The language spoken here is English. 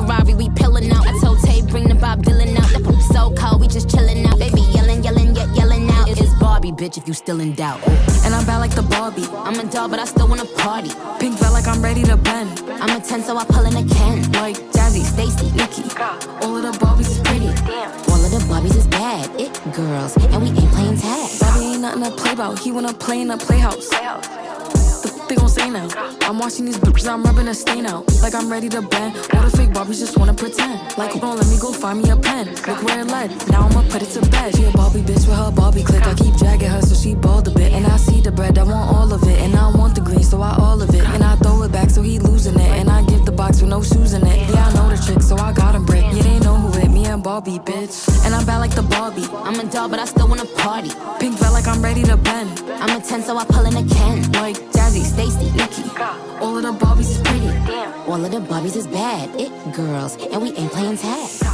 Ferrari, we pillin' out. I told Tay, bring the Bob Dylan out. The poop so cold, we just chillin' out. Baby yellin', yellin', yet yellin' out. It's Barbie, bitch, if you still in doubt. And I'm bad like the Barbie. I'm a doll, but I still wanna party. Pink felt like I'm ready to bend. I'm a 10, so I pull in a Ken. Like Jazzy, Stacy, Nikki. all of the Barbies is pretty. All of the Barbies is bad. It girls, and we ain't playing tag. Bobby ain't nothing to play about. He wanna play in a playhouse. The they gon' say now. I'm watching these bitches, I'm rubbing a stain out. Like I'm ready to bend. All the fake Barbies just wanna pretend. Like, hold on, let me go find me a pen. Look where it led. Now I'ma put it to bed. She a Barbie bitch with her Barbie click. I keep dragging her so she bald a bit. And I see the bread, I want all of it. And I want the green, so I all of it. And I throw it back so he losing it. And I give the box with no shoes in it. Yeah, I know the trick, so I got him brick. Yeah, they know who hit me and Barbie, bitch. And I'm bad like the Barbie. I'm a doll, but I still wanna party. Pink felt like I'm ready to bend. I'm a 10, so I pull in a Ken. Like Jazzy, Stacy, Nikki. all of the Barbies is pretty. All of the Barbies is bad. It girls, and we ain't playing tag.